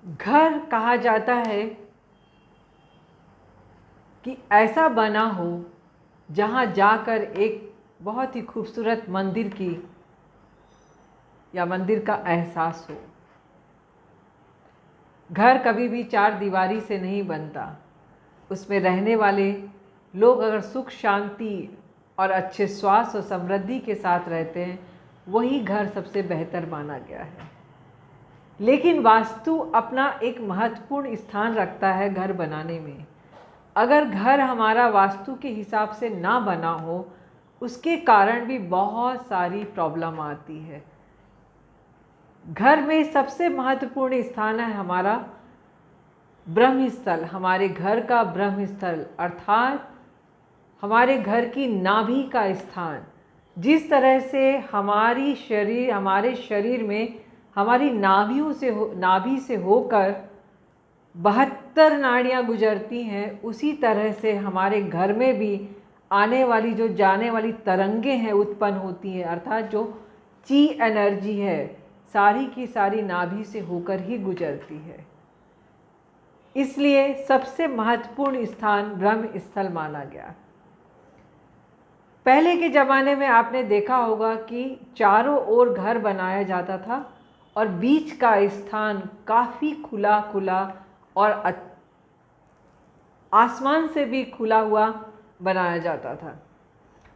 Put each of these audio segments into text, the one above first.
घर कहा जाता है कि ऐसा बना हो जहाँ जाकर एक बहुत ही खूबसूरत मंदिर की या मंदिर का एहसास हो। घर कभी भी चार दीवारी से नहीं बनता। उसमें रहने वाले लोग अगर सुख शांति और अच्छे स्वास्थ्य और समृद्धि के साथ रहते हैं, वही घर सबसे बेहतर माना गया है। लेकिन वास्तु अपना एक महत्वपूर्ण स्थान रखता है घर बनाने में। अगर घर हमारा वास्तु के हिसाब से ना बना हो, उसके कारण भी बहुत सारी प्रॉब्लम आती है। घर में सबसे महत्वपूर्ण स्थान है हमारा ब्रह्मस्थल, हमारे घर का ब्रह्मस्थल अर्थात हमारे घर की नाभि का स्थान। जिस तरह से हमारे शरीर में हमारी नाभि से होकर 72 नाड़ियाँ गुजरती हैं, उसी तरह से हमारे घर में भी आने वाली जो जाने वाली तरंगें हैं उत्पन्न होती हैं, अर्थात जो ची एनर्जी है सारी की सारी नाभि से होकर ही गुजरती है। इसलिए सबसे महत्वपूर्ण स्थान ब्रह्मस्थल माना गया। पहले के ज़माने में आपने देखा होगा कि चारों ओर घर बनाया जाता था और बीच का स्थान काफ़ी खुला खुला और आसमान से भी खुला हुआ बनाया जाता था।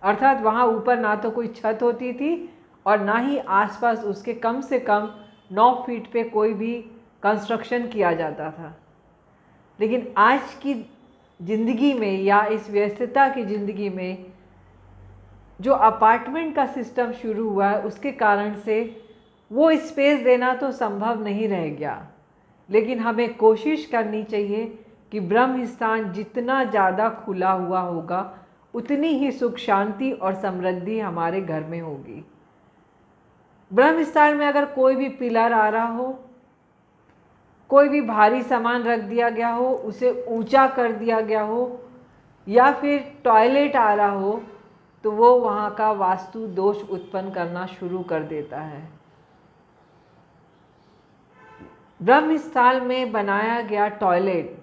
अर्थात वहाँ ऊपर ना तो कोई छत होती थी और ना ही आसपास उसके कम से कम 9 फीट पे कोई भी कंस्ट्रक्शन किया जाता था। लेकिन आज की ज़िंदगी में या इस व्यस्तता की ज़िंदगी में जो अपार्टमेंट का सिस्टम शुरू हुआ है, उसके कारण से वो स्पेस देना तो संभव नहीं रह गया। लेकिन हमें कोशिश करनी चाहिए कि ब्रह्मस्थान जितना ज़्यादा खुला हुआ होगा, उतनी ही सुख शांति और समृद्धि हमारे घर में होगी। ब्रह्मस्थान में अगर कोई भी पिलर आ रहा हो, कोई भी भारी सामान रख दिया गया हो, उसे ऊंचा कर दिया गया हो, या फिर टॉयलेट आ रहा हो, तो वो वहाँ का वास्तु दोष उत्पन्न करना शुरू कर देता है। ब्रह्मस्थान में बनाया गया टॉयलेट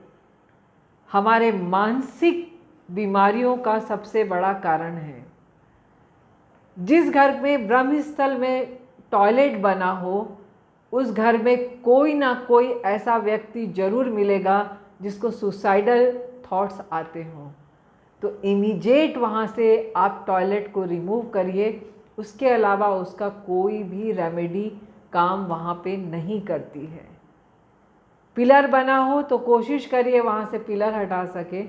हमारे मानसिक बीमारियों का सबसे बड़ा कारण है। जिस घर में ब्रह्मस्थल में टॉयलेट बना हो, उस घर में कोई ना कोई ऐसा व्यक्ति जरूर मिलेगा जिसको सुसाइडल थॉट्स आते हों। तो इमीडिएट वहाँ से आप टॉयलेट को रिमूव करिए। उसके अलावा उसका कोई भी रेमेडी काम वहाँ पे नहीं करती है। पिलर बना हो तो कोशिश करिए वहाँ से पिलर हटा सके।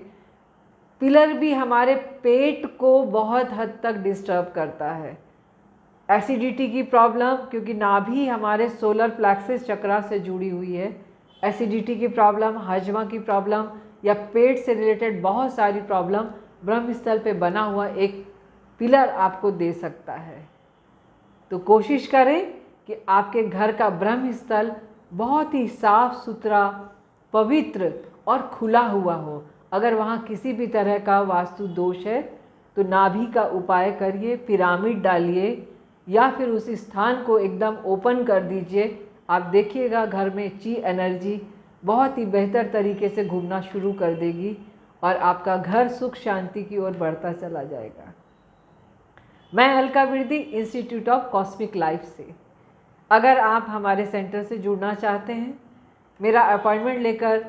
पिलर भी हमारे पेट को बहुत हद तक डिस्टर्ब करता है। एसिडिटी की प्रॉब्लम, क्योंकि नाभि हमारे सोलर प्लेक्सस चक्रा से जुड़ी हुई है, एसिडिटी की प्रॉब्लम, हजमा की प्रॉब्लम या पेट से रिलेटेड बहुत सारी प्रॉब्लम ब्रह्मस्थल पे बना हुआ एक पिलर आपको दे सकता है। तो कोशिश करें कि आपके घर का ब्रह्मस्थल बहुत ही साफ सुथरा, पवित्र और खुला हुआ हो। अगर वहाँ किसी भी तरह का वास्तु दोष है तो नाभि का उपाय करिए, पिरामिड डालिए या फिर उस स्थान को एकदम ओपन कर दीजिए। आप देखिएगा घर में ची एनर्जी बहुत ही बेहतर तरीके से घूमना शुरू कर देगी और आपका घर सुख शांति की ओर बढ़ता चला जाएगा। मैं Alka Virdi, institute of cosmic life से। अगर आप हमारे सेंटर से जुड़ना चाहते हैं, मेरा अपॉइंटमेंट लेकर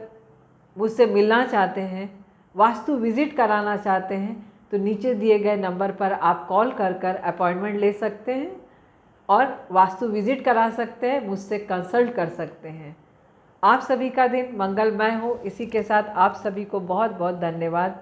मुझसे मिलना चाहते हैं, वास्तु विज़िट कराना चाहते हैं, तो नीचे दिए गए नंबर पर आप कॉल कर अपॉइंटमेंट ले सकते हैं और वास्तु विज़िट करा सकते हैं, मुझसे कंसल्ट कर सकते हैं। आप सभी का दिन मंगलमय हो। इसी के साथ आप सभी को बहुत बहुत धन्यवाद।